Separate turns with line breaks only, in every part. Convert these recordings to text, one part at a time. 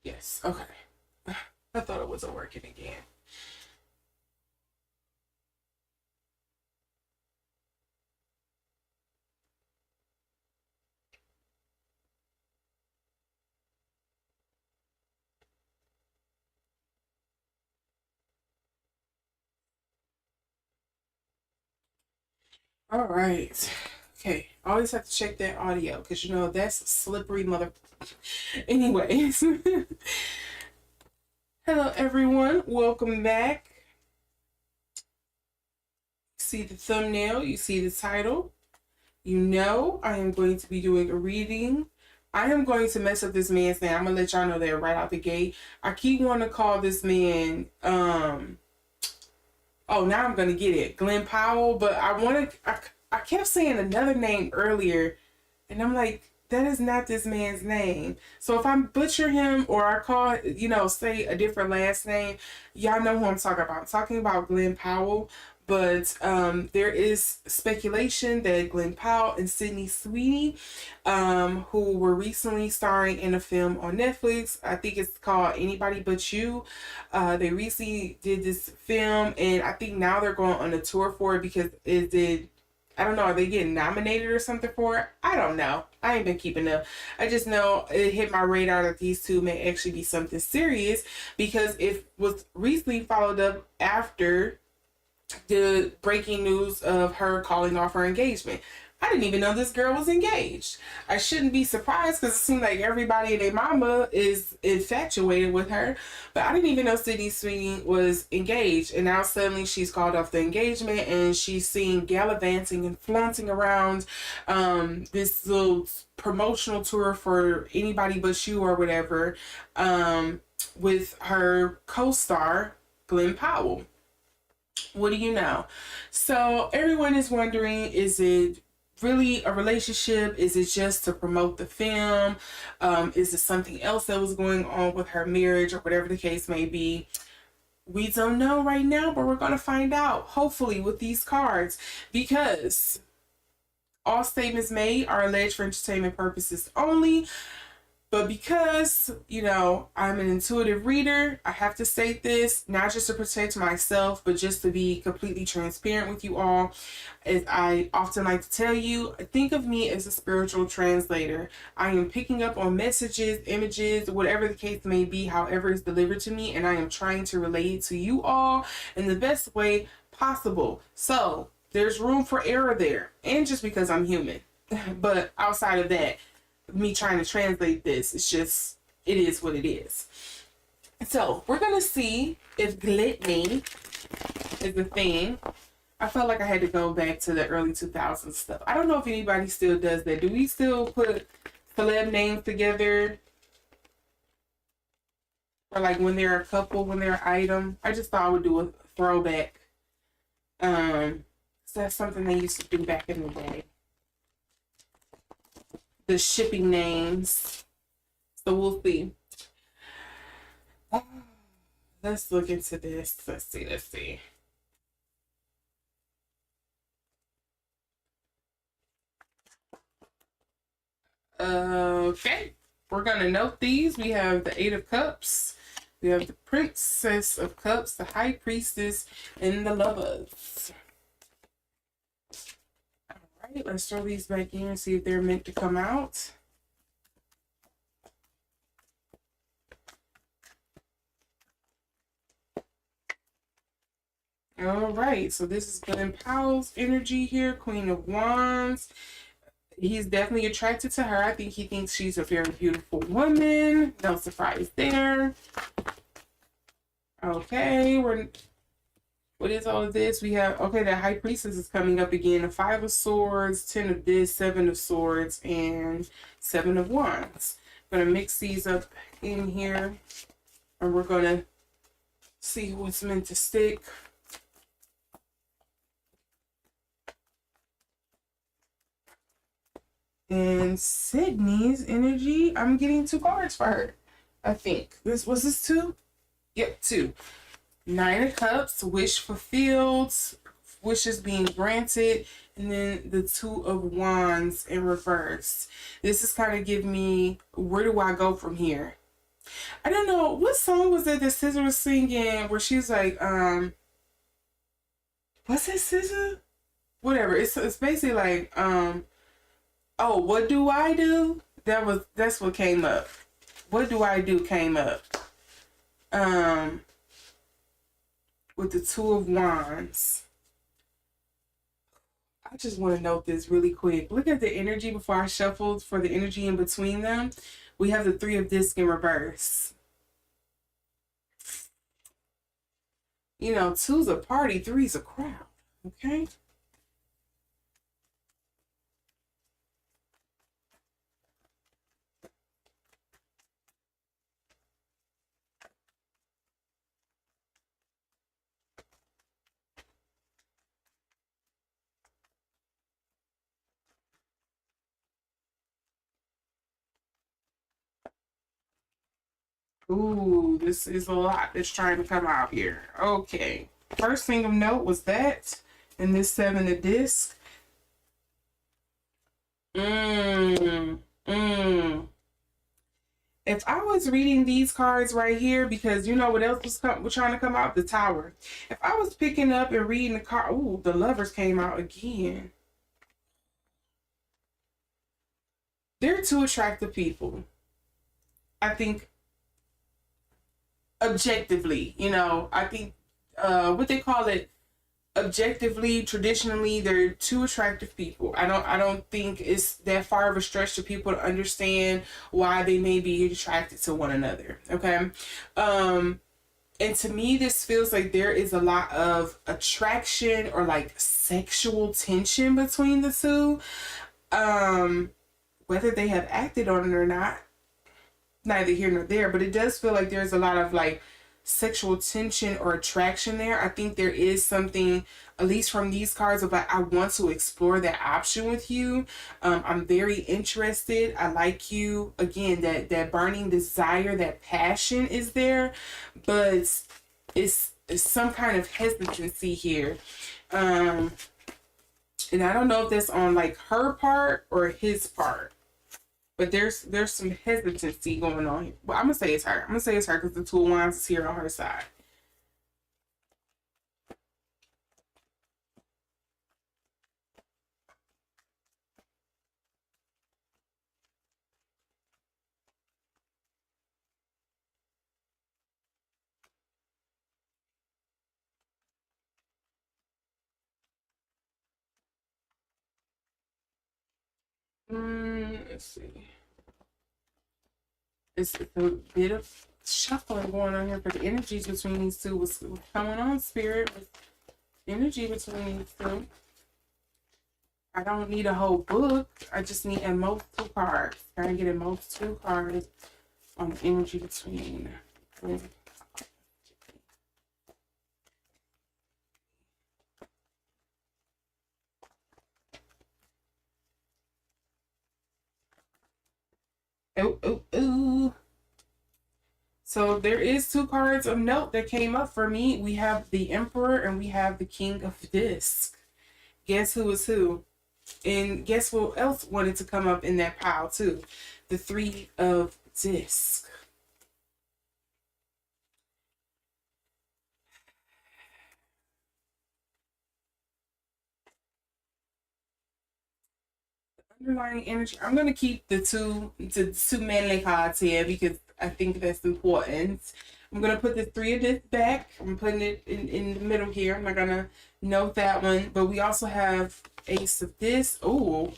Yes, okay. I thought it wasn't working again. All right. Okay. I always have to check that audio because you know that's a slippery mother. Anyways, hello everyone. Welcome back. See the thumbnail, you see the title. You know I am going to be doing a reading. I am going to mess up this man's name. I'm gonna let y'all know that right out the gate. I keep wanting to call this man oh, now I'm gonna get it, Glen Powell, but I kept saying another name earlier, and I'm like, that is not this man's name. So if I butcher him or I call, say a different last name, y'all know who I'm talking about. I'm talking about Glen Powell. But there is speculation that Glen Powell and Sydney Sweeney, who were recently starring in a film on Netflix, I think it's called Anybody But You. They recently did this film, and I think now they're going on a tour for it because it did. I don't know, are they getting nominated or something for it? I don't know. I ain't been keeping up. I just know it hit my radar that these two may actually be something serious because it was recently followed up after the breaking news of her calling off her engagement. I didn't even know this girl was engaged. I shouldn't be surprised because it seems like everybody and their mama is infatuated with her. But I didn't even know Sydney Sweeney was engaged. And now suddenly she's called off the engagement and she's seen gallivanting and flaunting around this little promotional tour for Anybody But You or whatever with her co-star, Glen Powell. What do you know? So everyone is wondering, is it really a relationship? Is it just to promote the film? Is it something else that was going on with her marriage or whatever the case may be? We don't know right now, but we're going to find out, hopefully, with these cards, because all statements made are alleged for entertainment purposes only. But because, I'm an intuitive reader, I have to state this, not just to protect myself, but just to be completely transparent with you all. As I often like to tell you, think of me as a spiritual translator. I am picking up on messages, images, whatever the case may be, however it's delivered to me, and I am trying to relate it to you all in the best way possible. So there's room for error there, and just because I'm human. But outside of that, me trying to translate this, it is what it is. So we're gonna see if Glydney is a thing. I felt like I had to go back to the early 2000s stuff. I don't know if anybody still does that. Do we still put celeb names together, or like when they're a couple, when they're an item? I just thought I would do a throwback. So that's something they used to do back in the day, the shipping names. So we'll see. Let's look into this. Let's see. Okay. We're going to note these. We have the Eight of Cups. We have the Princess of Cups, the High Priestess, and the Lovers. Alright, let's throw these back in and see if they're meant to come out. Alright, so this is Glen Powell's energy here, Queen of Wands. He's definitely attracted to her. I think he thinks she's a very beautiful woman. No surprise there. Okay, what is all of this? We have, okay, the High Priestess is coming up again. The Five of Swords, 10 of this, 7 of Swords, and 7 of Wands. I'm going to mix these up in here, and we're going to see what's meant to stick. And Sydney's energy, I'm getting 2 cards for her, I think. Was this 2? Yep, 2. 9 of Cups, wish fulfilled, wishes being granted, and then the 2 of Wands in reverse. This is kind of giving me, where do I go from here? I don't know what song was that SZA was singing where she's like, what's that SZA? Whatever. It's basically like, oh, what do I do? That's what came up. What do I do came up. Um, with the Two of Wands. I just want to note this really quick. Look at the energy before I shuffled for the energy in between them. We have the Three of Discs in reverse. You know, two's a party, three's a crowd. Okay? Ooh, this is a lot that's trying to come out here. Okay. First thing of note was that. And this Seven of Discs. If I was reading these cards right here, because you know what else was trying to come out? The Tower. If I was picking up and reading the card, ooh, the Lovers came out again. They're two attractive people. I think objectively, you know, I think what they call it, objectively, traditionally, they're two attractive people. I don't think it's that far of a stretch to people to understand why they may be attracted to one another. Okay. And to me, this feels like there is a lot of attraction or like sexual tension between the two. Whether they have acted on it or not, neither here nor there, but it does feel like there's a lot of like sexual tension or attraction there. I think there is something, at least from these cards, of like, I want to explore that option with you. I'm very interested. I like you. Again, that burning desire, that passion is there, but it's some kind of hesitancy here. And I don't know if that's on like her part or his part. But there's some hesitancy going on here. Well, I'm gonna say it's her. I'm gonna say it's her because the Two of Wands is here on her side. Let's see. It's a bit of shuffling going on here, but the energies between these two was coming on, Spirit. With energy between these two. I don't need a whole book. I just need at most 2 cards. Trying to get at most 2 cards on the energy between. Oh. So there is 2 cards of note that came up for me. We have the Emperor and we have the King of Discs. Guess who is who? And guess what else wanted to come up in that pile too? The Three of Discs. Underlying energy. I'm gonna keep the two manly cards here because I think that's important. I'm gonna put the Three of Discs back. I'm putting it in the middle here. I'm not gonna note that one. But we also have Ace of Discs. Oh.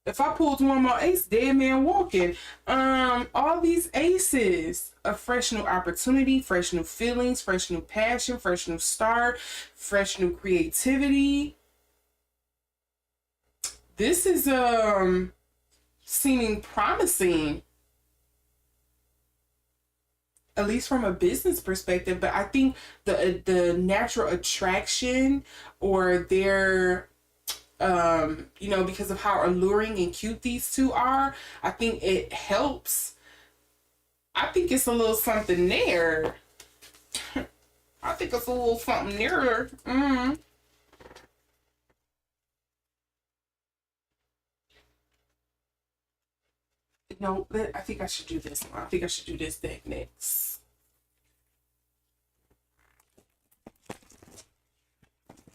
If I pulled one more ace, dead man walking. All these aces, a fresh new opportunity, fresh new feelings, fresh new passion, fresh new start, fresh new creativity. This is seeming promising, at least from a business perspective. But I think the natural attraction or their you know, because of how alluring and cute these two are, I think it helps. I think it's a little something there. I think it's a little something there. No, I think I should do this one. I think I should do this deck next.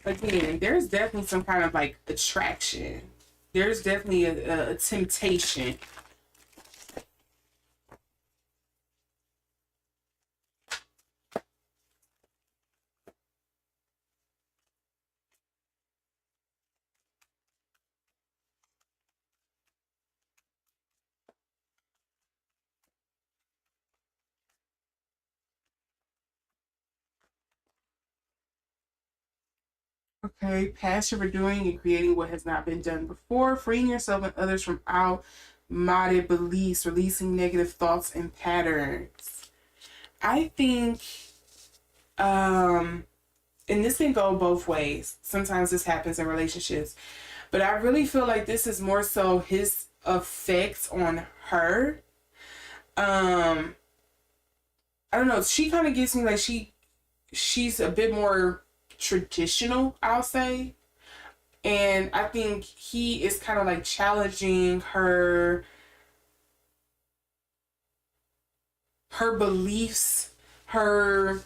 Again, there's definitely some kind of like attraction. There's definitely a temptation. Okay, passion for doing and creating what has not been done before, freeing yourself and others from outmoded beliefs, releasing negative thoughts and patterns. I think, and this can go both ways. Sometimes this happens in relationships, but I really feel like this is more so his effects on her. I don't know. She kind of gives me like she's a bit more traditional, I'll say. And I think he is kind of like challenging her beliefs, her,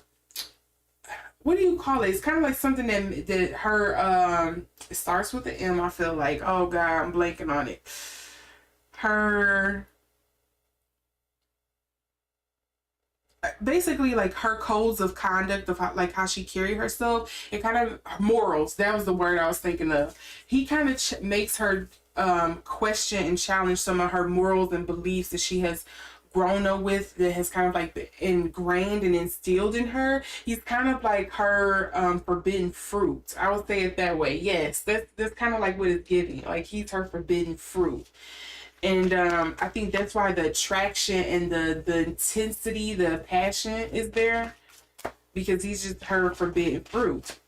what do you call it? It's kind of like something that her it starts with the M, I feel like. Oh God, I'm blanking on it. Her, basically like her codes of conduct of how, like how she carry herself, and kind of morals, that was the word I was thinking of. He kind of makes her question and challenge some of her morals and beliefs that she has grown up with, that has kind of like been ingrained and instilled in her. He's kind of like her forbidden fruit, I would say it that way. Yes, that's kind of like what it's giving, like he's her forbidden fruit. And I think that's why the attraction and the intensity, the passion is there, because he's just her forbidden fruit.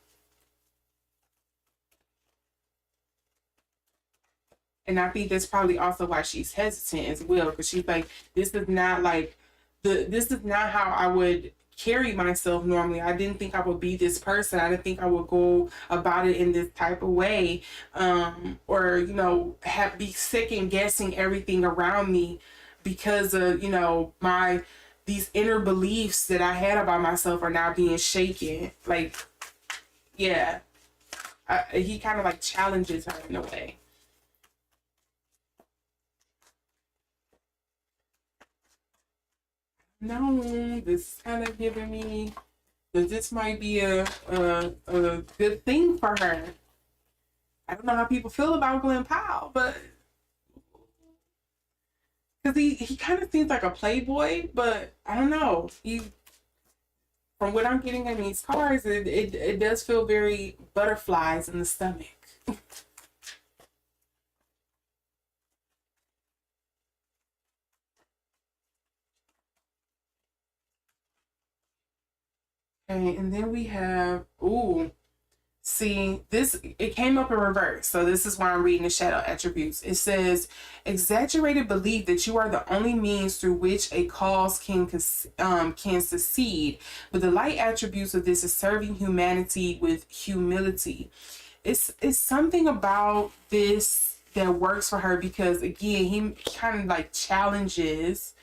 And I think that's probably also why she's hesitant as well, because she's like, this is not like this is not how I would carry myself normally. I didn't think I would be this person. I didn't think I would go about it in this type of way. Or, you know, be second guessing everything around me because of, you know, these inner beliefs that I had about myself are now being shaken. Like, yeah. He kind of like challenges her in a way. No, this is kind of giving me that this might be a good thing for her. I don't know how people feel about Glen Powell, but because he kind of seems like a playboy, but I don't know. From what I'm getting in these cards, it does feel very butterflies in the stomach. Okay, and then we have, ooh, see, this, it came up in reverse. So this is why I'm reading the shadow attributes. It says, exaggerated belief that you are the only means through which a cause can succeed. But the light attributes of this is serving humanity with humility. It's something about this that works for her, because again, he kind of like challenges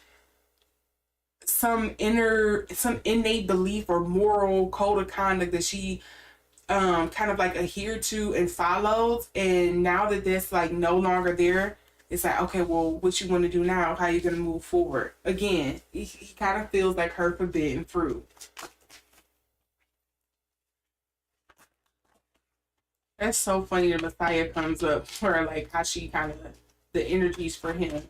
some innate belief or moral code of conduct that she kind of like adhered to and followed. And now that that's like no longer there, it's like, okay, well, what you want to do now? How you gonna move forward? Again, he kind of feels like her forbidden fruit. That's so funny. The Messiah comes up for her, like how she kind of, the energies for him.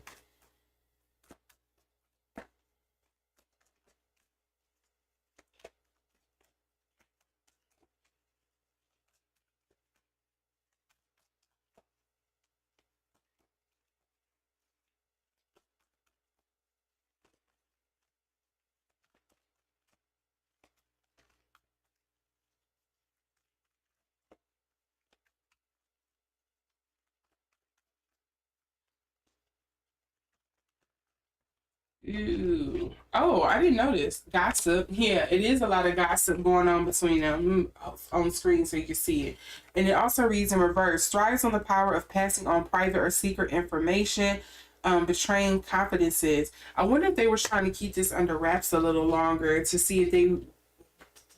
Ooh. Oh, I didn't notice. Gossip. Yeah, it is a lot of gossip going on between them on screen so you can see it. And it also reads in reverse, strives on the power of passing on private or secret information. betraying confidences. I wonder if they were trying to keep this under wraps a little longer to see if they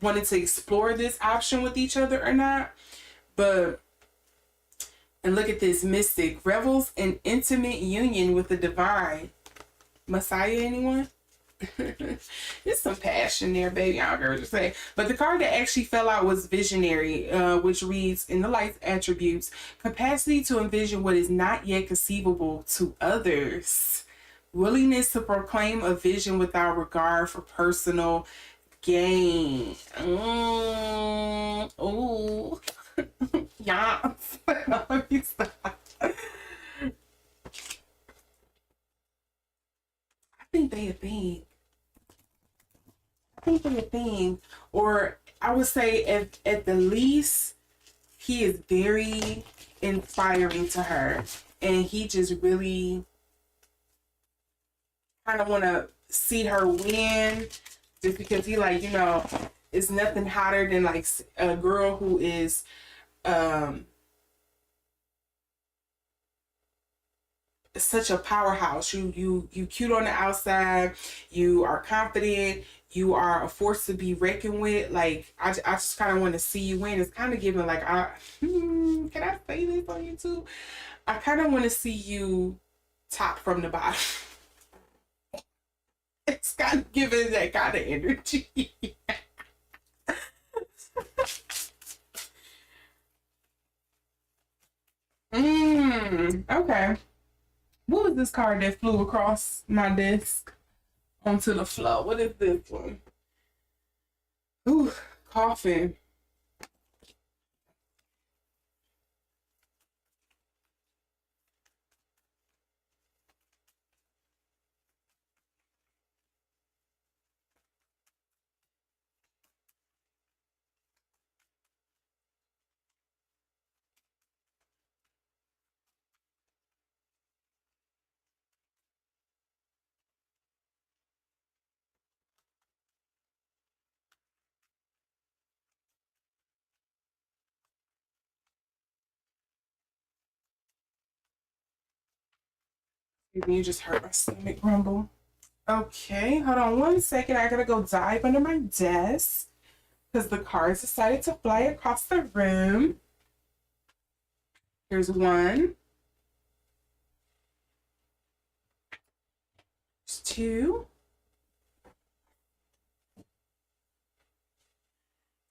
wanted to explore this option with each other or not. But, and look at this, mystic revels in intimate union with the divine. Messiah, anyone? There's some passion there, baby. I don't care what you say. But the card that actually fell out was visionary, which reads in the life attributes, capacity to envision what is not yet conceivable to others, willingness to proclaim a vision without regard for personal gain. Oh, yeah. Let me stop. I think they a thing. I think they a thing. Or I would say at the least, he is very inspiring to her. And he just really kind of want to see her win. Just because he like, you know, it's nothing hotter than like a girl who is such a powerhouse. You cute on the outside, you are confident, you are a force to be reckoned with. Like I just kind of want to see you win. It's kind of giving like can I say this on YouTube? I kind of want to see you top from the bottom. It's kind of giving that kind of energy. Okay. What was this card that flew across my desk onto the floor? What is this one? Ooh, coffin. You just heard my stomach rumble. Okay, hold on 1 second. I gotta go dive under my desk because the cards decided to fly across the room. Here's one. There's two.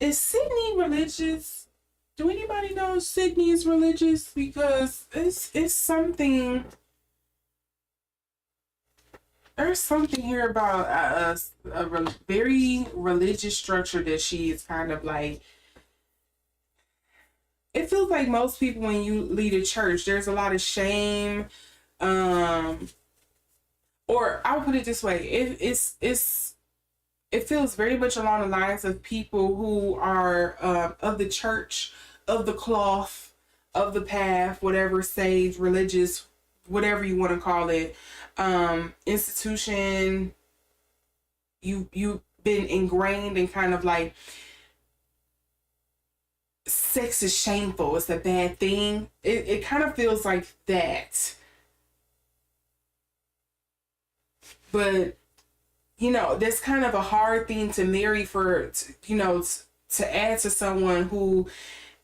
Is Sydney religious? Do anybody know Sydney is religious? Because it's something. There's something here about a very religious structure that she is kind of like. It feels like most people when you lead a church, there's a lot of shame. Or I'll put it this way: it feels very much along the lines of people who are of the church, of the cloth, of the path, whatever sage, religious, whatever you want to call it. Institution, you've been ingrained in kind of like sex is shameful, it's a bad thing. It kind of feels like that. But you know, that's kind of a hard thing to marry for, you know, to add to someone who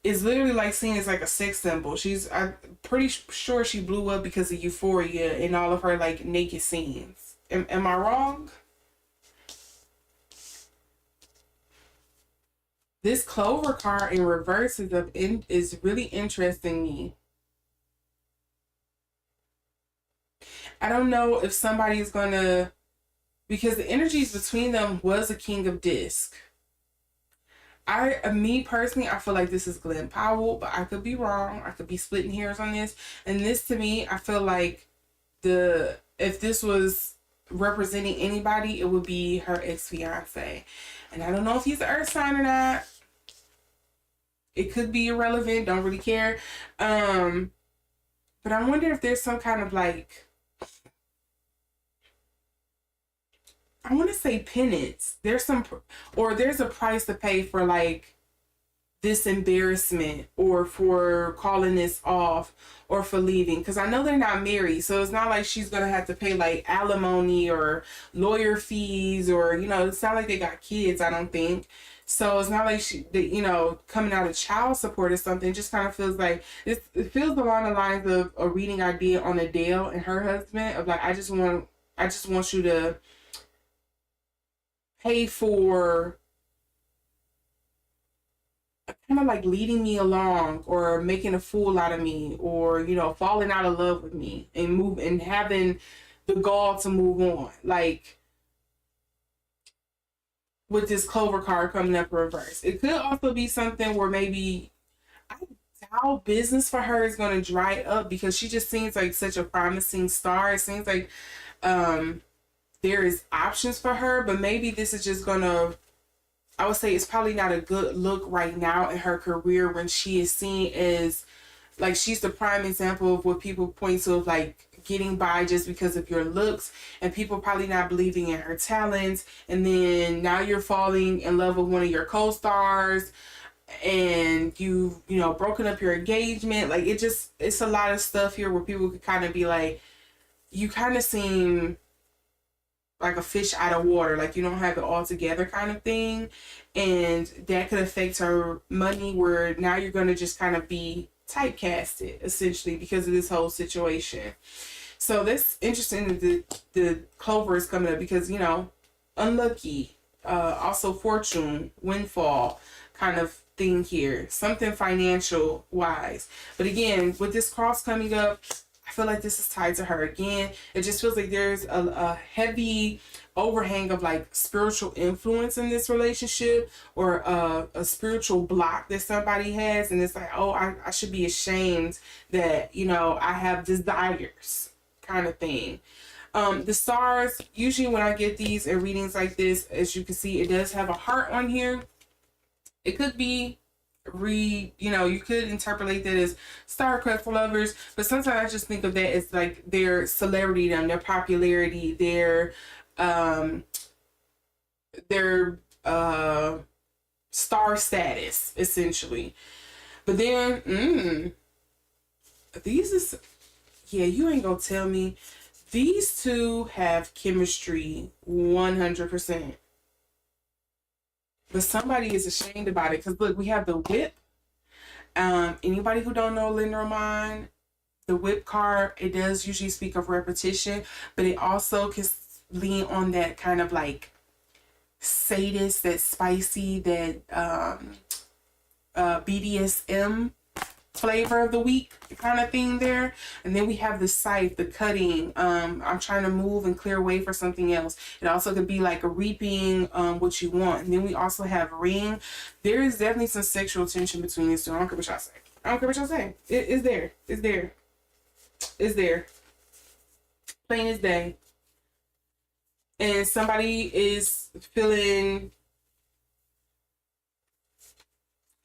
is literally like seen as like a sex symbol. I'm pretty sure she blew up because of Euphoria and all of her like naked scenes. Am I wrong? This Clover card in reverse is really interesting me. I don't know if somebody is gonna, because the energies between them was a King of Disc. Me personally, I feel like this is Glen Powell, but I could be wrong. I could be splitting hairs on this. And this to me, I feel like if this was representing anybody, it would be her ex-fiance. And I don't know if he's an earth sign or not. It could be irrelevant, don't really care. But I wonder if there's some kind of like, I want to say penance. There's a price to pay for like this embarrassment or for calling this off or for leaving, because I know they're not married, so it's not like she's gonna have to pay like alimony or lawyer fees, or it's not like they got kids, I don't think. So it's not like coming out of child support or something. It just kind of feels like it feels along the lines of a reading I did on Adele and her husband, of like, I just want you to pay for kind of like leading me along, or making a fool out of me, or falling out of love with me, and having the gall to move on, like with this Clover card coming up reverse. It could also be something where maybe I doubt business for her is going to dry up, because she just seems like such a promising star. It seems like there is options for her, but maybe this is just going to, I would say it's probably not a good look right now in her career, when she is seen as like, she's the prime example of what people point to, of like getting by just because of your looks, and people probably not believing in her talents. And then now you're falling in love with one of your co-stars, and you broken up your engagement. Like, it's a lot of stuff here where people could kind of be like, you kind of seem like a fish out of water, like you don't have it all together, kind of thing. And that could affect her money, where now you're going to just kind of be typecasted essentially because of this whole situation. So that's interesting that the Clover is coming up, because unlucky, also fortune, windfall kind of thing here, something financial wise. But again, with this cross coming up, I feel like this is tied to her again. It just feels like there's a heavy overhang of like spiritual influence in this relationship, or a spiritual block that somebody has, and it's like, oh, I should be ashamed that I have desires, kind of thing. The stars, usually when I get these in readings like this, as you can see, it does have a heart on here. It could be you could interpolate that as star-crossed lovers, but sometimes I just think of that as like their celebrity, their popularity, their star status, essentially. But then these is, yeah, you ain't gonna tell me these two have chemistry 100%. But somebody is ashamed about it, because look, we have the whip. Anybody who don't know Lenormand, the whip card, it does usually speak of repetition, but it also can lean on that kind of like sadist, that spicy, that BDSM flavor of the week kind of thing there. And then we have the scythe, the cutting. I'm trying to move and clear away for something else. It also could be like a reaping what you want. And then we also have ring. There is definitely some sexual tension between these two. I don't care what y'all say. I don't care what y'all say. It's there. It's there. It's there. Plain as day. And somebody is feeling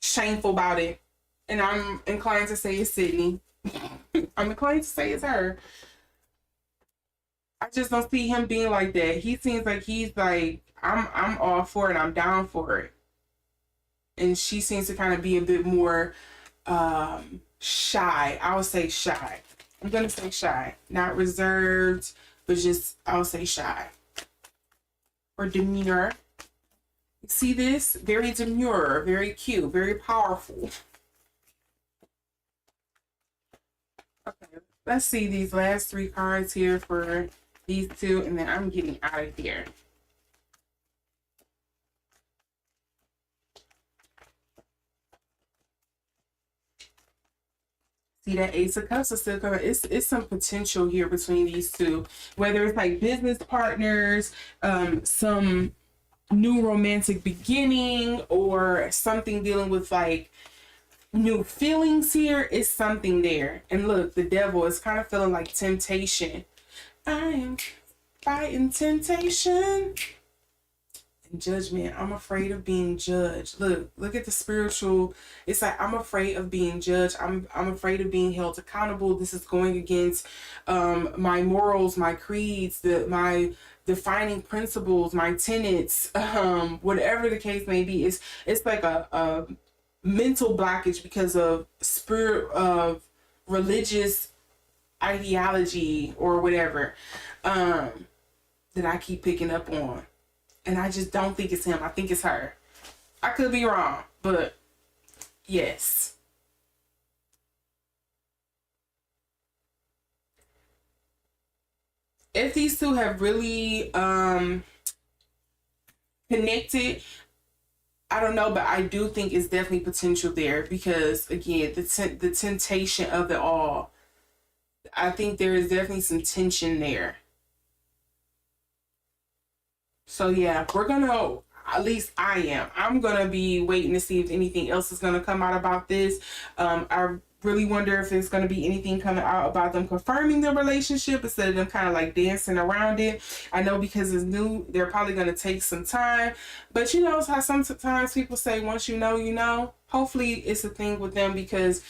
shameful about it. And I'm inclined to say it's Sydney. I'm inclined to say it's her. I just don't see him being like that. He seems like he's like, I'm all for it. I'm down for it. And she seems to kind of be a bit more shy. I would say shy. I'm going to say shy. Not reserved, but just, I would say shy. Or demure. See this? Very demure, very cute, very powerful. Okay, let's see these last three cards here for these two, and then I'm getting out of here. See that Ace of Cups is still coming. It's some potential here between these two, whether it's like business partners, some new romantic beginning, or something dealing with like new feelings here. Is something there. And look, the devil is kind of feeling like temptation. I am fighting temptation and judgment. I'm afraid of being judged. Look at the spiritual. It's like, I'm afraid of being judged. I'm afraid of being held accountable. This is going against my morals, my creeds, my defining principles, my tenets, whatever the case may be. It's like a mental blockage because of spirit of religious ideology or whatever, that I keep picking up on. And I just don't think it's him. I think it's her. I could be wrong, but yes. If these two have really connected, I don't know, but I do think it's definitely potential there because, again, the temptation of it all. I think there is definitely some tension there. So yeah, we're gonna, at least I am. I'm gonna be waiting to see if anything else is gonna come out about this. I really wonder if there's gonna be anything coming out about them confirming the relationship instead of them kind of like dancing around it. I know because it's new, they're probably gonna take some time. But you know how sometimes people say, once you know, you know. Hopefully it's a thing with them because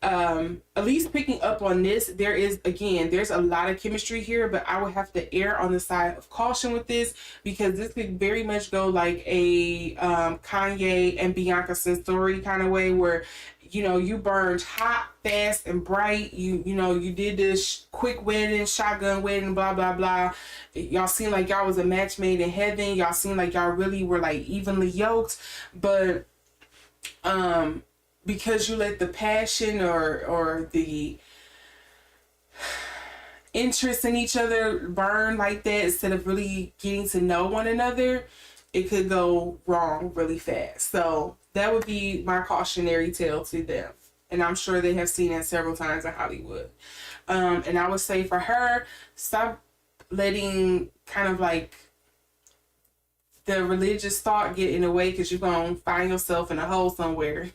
at least picking up on this, there's a lot of chemistry here, but I would have to err on the side of caution with this because this could very much go like a Kanye and Bianca story kind of way where, you know, you burned hot, fast, and bright. You know, you did this quick wedding, shotgun wedding, blah, blah, blah. Y'all seemed like y'all was a match made in heaven. Y'all seemed like y'all really were like evenly yoked, but because you let the passion or the interest in each other burn like that instead of really getting to know one another, it could go wrong really fast. So that would be my cautionary tale to them. And I'm sure they have seen it several times in Hollywood. And I would say for her, stop letting kind of like the religious thought get in the way because you're going to find yourself in a hole somewhere.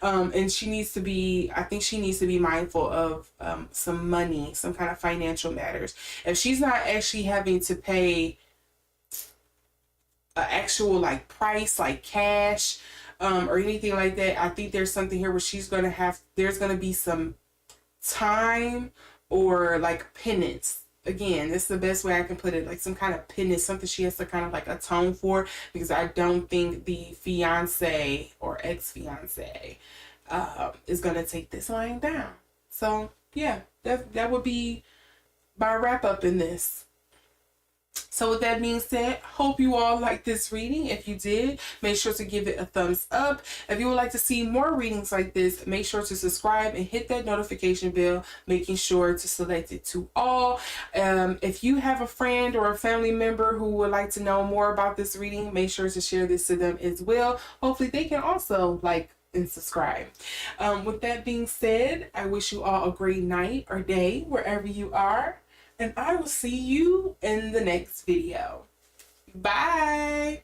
And she needs to be, I think she needs to be mindful of some money, some kind of financial matters. If she's not actually having to pay an actual like price, like cash, or anything like that, I think there's something here where there's going to be some time or like penance. Again, this is the best way I can put it, like some kind of penance, something she has to kind of like atone for, because I don't think the fiance or ex-fiance is going to take this lying down. So yeah, that would be my wrap up in this. So with that being said, hope you all liked this reading. If you did, make sure to give it a thumbs up. If you would like to see more readings like this, make sure to subscribe and hit that notification bell, making sure to select it to all. If you have a friend or a family member who would like to know more about this reading, make sure to share this to them as well. Hopefully they can also like and subscribe. With that being said, I wish you all a great night or day wherever you are. And I will see you in the next video. Bye.